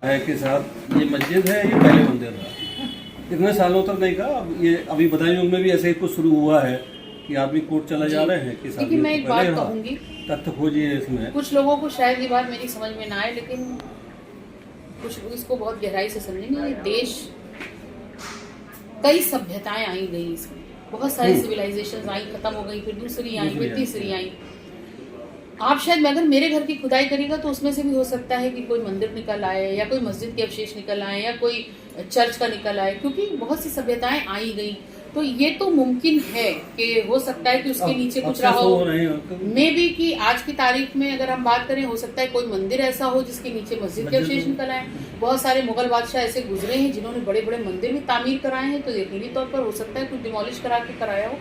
है के साथ ये मस्जिद है, ये पहले मंदिर था। इतने सालों तक नहीं कहा। अब ये अभी बदायूं में भी ऐसे ही कुछ शुरू हुआ है कि आदमी कोर्ट चला जा रहे हैं कि साथ मैं एक बात कहूँगी, तथ्य खोजिए इसमें। कुछ लोगों को शायद ये बात मेरी समझ में ना आए, लेकिन कुछ लोग इसको बहुत गहराई से समझेंगे। ये देश कई सभ्यताएं आई गई, इसमें बहुत सारी सिविलाइजेशंस आई, खत्म हो गई, फिर दूसरी आई, फिर तीसरी आई। आप शायद अगर मेरे घर की खुदाई करेगा तो उसमें से भी हो सकता है कि कोई मंदिर निकल आए, या कोई मस्जिद के अवशेष निकल आए, या कोई चर्च का निकल आए, क्योंकि बहुत सी सभ्यताएं आई गई। तो ये तो मुमकिन है कि हो सकता है कि उसके नीचे कुछ रहा हो। मे बी कि आज की तारीख में अगर हम बात करें, हो सकता है कोई मंदिर ऐसा हो जिसके नीचे मस्जिद के अवशेष निकल आए। बहुत सारे मुगल बादशाह ऐसे गुजरे हैं जिन्होंने बड़े बड़े मंदिर भी तामीर कराए हैं, तो यकीनी तौर पर हो सकता है कुछ डिमोलिश करा के कराया हो।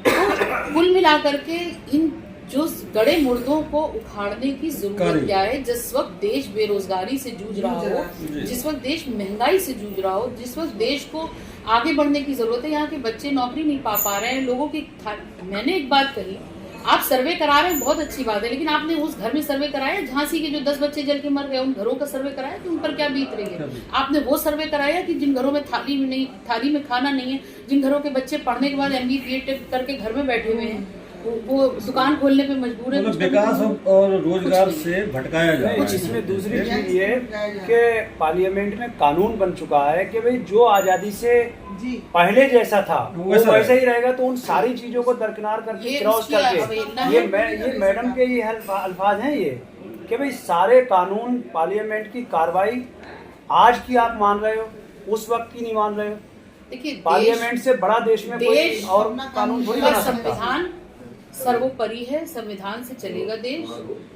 तो कुल मिला करके इन जो गड़े मुर्दों को उखाड़ने की जरूरत क्या है, जिस वक्त देश बेरोजगारी से जूझ रहा हो, जिस वक्त देश महंगाई से जूझ रहा हो, जिस वक्त देश को आगे बढ़ने की जरूरत है। यहाँ के बच्चे नौकरी नहीं पा रहे हैं, लोगों की मैंने एक बात कही, आप सर्वे करा रहे हैं, बहुत अच्छी बात है, लेकिन आपने उस घर में सर्वे कराया झांसी के जो 10 बच्चे जल के मर गए, उन घरों का सर्वे कराया कि उन पर क्या बीत रही है? आपने वो सर्वे कराया कि जिन घरों में थाली में खाना नहीं है, जिन घरों के बच्चे पढ़ने के बाद MBA BEd करके घर में बैठे हुए हैं, वो दुकान खोलने पे मजबूर है। विकास और रोजगार से भटकाया जा रहा है। इसमें दूसरी चीज ये कि पार्लियामेंट में कानून बन चुका है कि भाई जो आजादी से पहले जैसा था वो वैसा ही रहेगा, तो उन सारी चीजों को दरकिनार करके क्रॉस करके ये मैडम के ये अल्फाज हैं ये कि भाई सारे कानून पार्लियामेंट की कार्रवाई आज की आप मान रहे हो, उस वक्त की नहीं मान रहे हो। देखिए, पार्लियामेंट से बड़ा देश में कोई और कानून थोड़ी बना सकता। संविधान सर्वोपरि है, संविधान से चलेगा देश।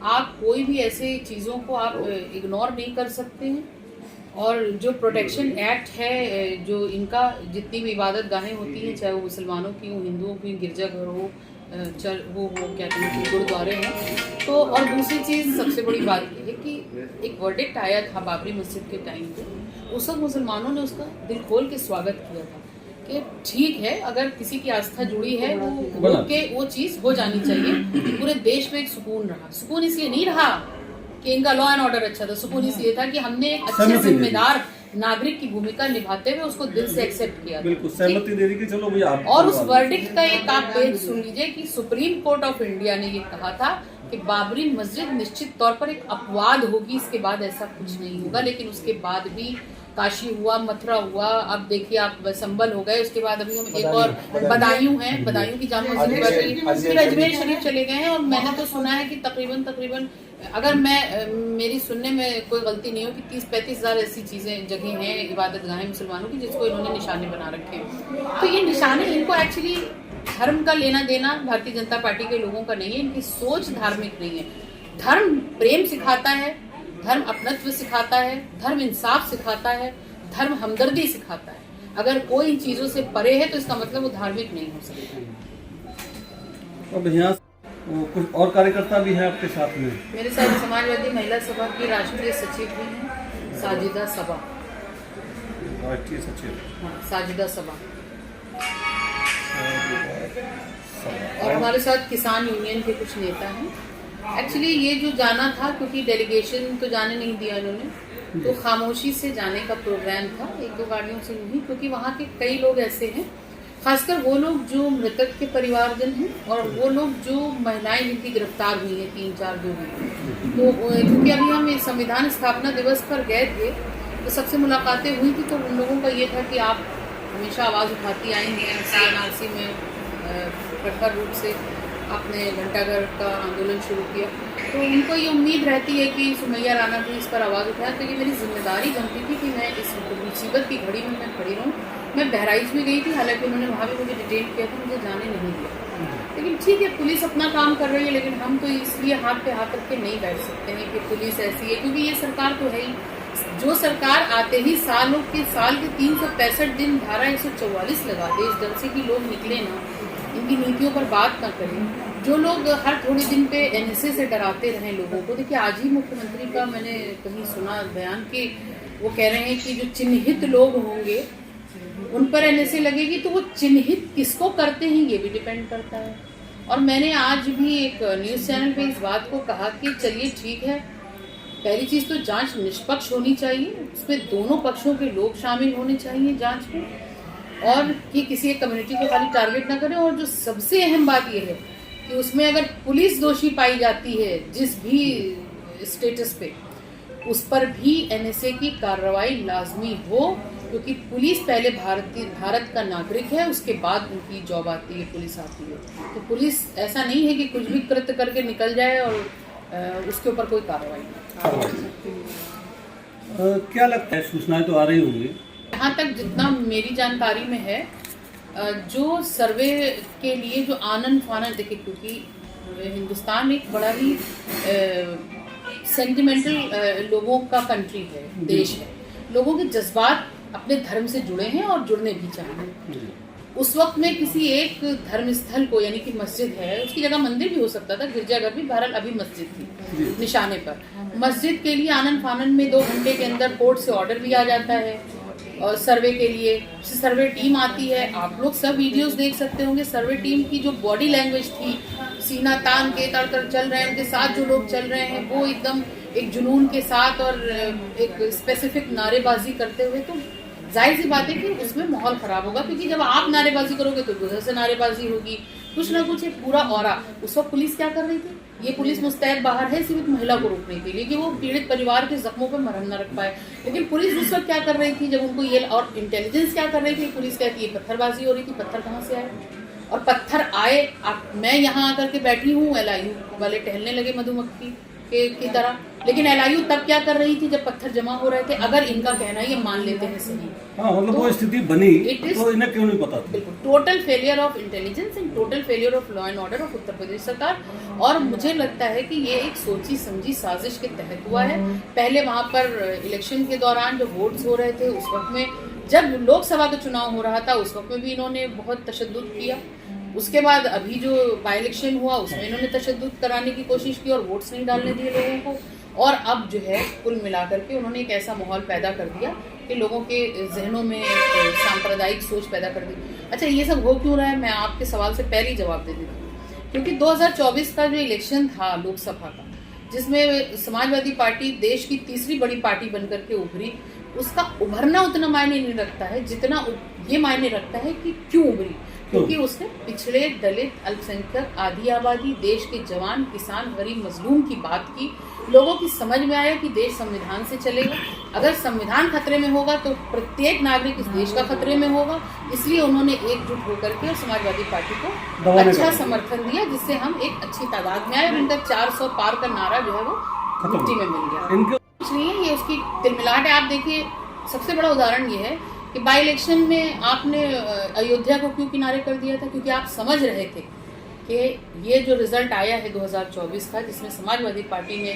आप कोई भी ऐसे चीजों को आप इग्नोर नहीं कर सकते हैं। और जो प्रोटेक्शन एक्ट है, जो इनका जितनी भी इबादत गाहें होती हैं, चाहे वो मुसलमानों की हो, हिंदुओं की, गिरजाघर हो, वो क्या कहते हैं, गुरुद्वारे हैं। तो और दूसरी चीज़ सबसे बड़ी बात ये है कि एक वर्डिक्ट आया था बाबरी मस्जिद के टाइम पे, उस वक्त मुसलमानों ने उसका दिल खोल के स्वागत किया था कि ठीक है, अगर किसी की आस्था जुड़ी है वो चीज़ हो जानी चाहिए। पूरे देश में एक सुकून रहा। सुकून इसलिए नहीं रहा कि इनका लॉ एंड ऑर्डर अच्छा था, सुकून इसलिए था कि हमने एक अच्छे जिम्मेदार नागरिक की भूमिका निभाते हुए उसको दिल से एक्सेप्ट किया। बिल्कुल सहमति दे दी कि चलो भैया। और उस वर्डिक्ट का एक आप पेज सुन लीजिए कि सुप्रीम कोर्ट ऑफ इंडिया ने ये कहा था कि बाबरी मस्जिद निश्चित तौर पर एक अपवाद होगी, इसके बाद ऐसा कुछ नहीं होगा। लेकिन उसके बाद भी काशी हुआ, मथुरा हुआ, अब देखिए आप संबल हो गए, उसके बाद अभी हम एक और बदायूं हैं, बदायूं की जामा मस्जिद, फिर अजमेर शरीफ चले गए हैं। और मैंने तो सुना है कि तकरीबन अगर मेरी सुनने में कोई गलती नहीं हो कि 30-35 हज़ार ऐसी चीजें जगह हैं, इबादत गाहें मुसलमानों की, जिसको इन्होंने निशाने बना रखे हैं। तो ये निशाने इनको एक्चुअली धर्म का लेना देना भारतीय जनता पार्टी के लोगों का नहीं है, इनकी सोच धार्मिक नहीं है। धर्म प्रेम सिखाता है, धर्म अपनत्व सिखाता है, धर्म इंसाफ सिखाता है, धर्म हमदर्दी सिखाता है। अगर कोई इन चीजों से परे है तो इसका मतलब वो धार्मिक नहीं हो सकता। अब यहाँ कुछ और कार्यकर्ता भी हैं आपके साथ में? मेरे साथ समाजवादी महिला सभा की राष्ट्रीय सचिव भी हैं, साजिदा सबा। राष्ट्रीय सचिव? हाँ, साजिदा सबा। और हमारे साथ किसान यूनियन के कुछ नेता हैं। एक्चुअली ये जो जाना था, क्योंकि डेलीगेशन तो जाने नहीं दिया इन्होंने, तो खामोशी से जाने का प्रोग्राम था, 1-2 गाड़ियों से नहीं, क्योंकि वहाँ के कई लोग ऐसे हैं, खासकर वो लोग जो मृतक के परिवारजन हैं और वो लोग जो महिलाएं जिनकी गिरफ्तार हुई हैं, 3-4 जो हैं। तो क्योंकि अभी हम संविधान स्थापना दिवस पर गए थे तो सबसे मुलाकातें हुई थी, तो उन लोगों का ये था कि आप हमेशा आवाज़ उठाती आई हैं NRC में, प्रखर रूप से आपने घंटाघर का आंदोलन शुरू किया, तो उनको ये उम्मीद रहती है कि सुमैया राणा भी इस पर आवाज़ उठाए। तो ये मेरी जिम्मेदारी बनती थी कि मैं इस मुसीबत की घड़ी में मैं खड़ी रहूँ। मैं बहराइच भी गई थी, हालांकि उन्होंने वहाँ भी मुझे डिटेन किया था, मुझे जाने नहीं दिया। लेकिन ठीक है, पुलिस अपना काम कर रही है, लेकिन हम तो इसलिए हाथ पे हाथ रख के नहीं बैठ सकते हैं कि पुलिस ऐसी है, क्योंकि ये सरकार तो है ही। जो सरकार आते ही साल के 365 दिन धारा 144 लगा दे, इस डर से कि लोग निकले ना, इनकी नीतियों पर बात ना करें। जो लोग हर थोड़े दिन पे NSA से डराते रहे लोगों को, देखिए आज ही मुख्यमंत्री का मैंने कहीं सुना बयान कि वो कह रहे हैं कि जो चिन्हित लोग होंगे उन पर NSA लगेगी, तो वो चिन्हित किसको करते हैं ये भी डिपेंड करता है। और मैंने आज भी एक न्यूज़ चैनल पे इस बात को कहा कि चलिए ठीक है, पहली चीज तो जांच निष्पक्ष होनी चाहिए, उसमें दोनों पक्षों के लोग शामिल होने चाहिए जांच में, और कि किसी एक कम्युनिटी को खाली टारगेट ना करें। और जो सबसे अहम बात यह है कि उसमें अगर पुलिस दोषी पाई जाती है जिस भी स्टेटस पे, उस पर भी एनएसए की कार्रवाई लाजमी हो, क्योंकि पुलिस पहले भारत का नागरिक है, उसके बाद उनकी जॉब आती है, पुलिस आती है। तो पुलिस ऐसा नहीं है कि कुछ भी कृत्य करके निकल जाए और उसके ऊपर कोई कार्रवाई नहीं। क्या लगता है, सूचनाएं तो आ रही होंगी, यहाँ तक जितना मेरी जानकारी में है, जो सर्वे के लिए जो आनन फानन, देखिए क्योंकि हिंदुस्तान एक बड़ा ही सेंटिमेंटल लोगों का कंट्री है, देश है, लोगों के जज्बात अपने धर्म से जुड़े हैं और जुड़ने भी चाहिए। उस वक्त में किसी एक धर्म स्थल को, यानी कि मस्जिद है, उसकी जगह मंदिर भी हो सकता था, गिरजाघर भी, बहरहाल अभी मस्जिद थी निशाने पर, मस्जिद के लिए आनन फानन में 2 घंटे के अंदर कोर्ट से ऑर्डर भी आ जाता है, और सर्वे के लिए सर्वे टीम आती है। आप लोग सब वीडियोस देख सकते होंगे, सर्वे टीम की जो बॉडी लैंग्वेज थी, सीना तान के तड़तड़ चल रहे हैं, उनके साथ जो लोग चल रहे हैं वो एकदम एक जुनून के साथ और एक स्पेसिफिक नारेबाजी करते हुए, तो जाहिर सी बात है कि उसमें माहौल खराब होगा, क्योंकि जब आप नारेबाजी करोगे तो उधर से नारेबाजी होगी, कुछ ना कुछ एक पूरा ऑरा। उस वक्त पुलिस क्या कर रही थी? ये पुलिस मुस्तैद बाहर है सिर्फ महिला को रोकने के लिए कि वो पीड़ित परिवार के जख्मों पर मरहम न रख पाए, लेकिन पुलिस उस वक्त क्या कर रही थी जब उनको ये, और इंटेलिजेंस क्या कर रही थी, पुलिस कहती है पत्थरबाजी हो रही थी, पत्थर कहाँ से आए, और पत्थर आए, मैं यहाँ आकर के बैठी हूँ, LIU वाले टहलने लगे मधुमक्खी की तरह, लेकिन LIU तब क्या कर रही थी जब पत्थर जमा हो रहे थे, अगर इनका कहना ये मान लेते हैं सही। हाँ, मतलब वो स्थिति बनी तो इन्हें क्यों नहीं पता? बिल्कुल total failure of intelligence and total failure of law and order of Uttar Pradesh सरकार। और मुझे लगता है कि ये एक सोची समझी साजिश के तहत हुआ है। पहले वहाँ पर इलेक्शन के दौरान जो वोट्स हो रहे थे, उस वक्त में जब लोकसभा का चुनाव हो रहा था, उस वक्त में भी इन्होंने बहुत तशद्दुद किया। उसके बाद अभी जो बाई इलेक्शन हुआ उसमें इन्होंने तशद्दुद कराने की कोशिश की और वोट्स नहीं डालने दिए लोगों को, और अब जो है कुल मिलाकर के उन्होंने एक ऐसा माहौल पैदा कर दिया कि लोगों के जहनों में सांप्रदायिक सोच पैदा कर दी। अच्छा, ये सब हो क्यों रहा है, मैं आपके सवाल से पहले ही जवाब दे देती हूँ। क्योंकि 2024 का जो इलेक्शन था लोकसभा का, जिसमें समाजवादी पार्टी देश की तीसरी बड़ी पार्टी बनकर के उभरी, उसका उभरना उतना मायने नहीं रखता है जितना ये मायने रखता है कि क्यों उभरी। क्योंकि उसने पिछड़े, दलित, अल्पसंख्यक, आधी आबादी, देश के जवान, किसान, गरीब, मजलूम की बात की। लोगों की समझ में आया कि देश संविधान से चलेगा, अगर संविधान खतरे में होगा तो प्रत्येक नागरिक इस देश का खतरे में होगा। इसलिए उन्होंने एकजुट होकर के और समाजवादी पार्टी को अच्छा समर्थन दिया, जिससे हम एक अच्छी तादाद में आए और इनका 400 पार का नारा जो है वो मिट्टी में मिल गया। कुछ नहीं है, ये उसकी तिलमिलाट है। आप देखिए, सबसे बड़ा उदाहरण ये है कि बाई इलेक्शन में आपने अयोध्या को क्यों किनारे कर दिया था? क्योंकि आप समझ रहे थे कि ये जो रिजल्ट आया है 2024 का, जिसमें समाजवादी पार्टी ने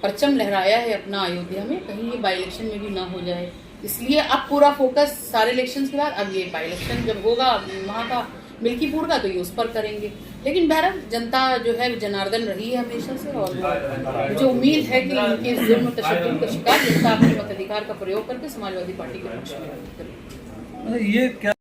परचम लहराया है अपना अयोध्या में, कहीं ये बाई इलेक्शन में भी ना हो जाए। इसलिए अब पूरा फोकस सारे इलेक्शन के बाद, अब ये बाई इलेक्शन जब होगा वहाँ का मिल्कीपुर का, तो ये उस पर करेंगे। लेकिन बहरहाल जनता जो है जनार्दन रही है हमेशा से, और मुझे उम्मीद है कि इनके जुल्म तशद्दुद का शिकार जनता अपने मताधिकार का प्रयोग करके समाजवादी पार्टी के पक्ष में करेगी। ये क्या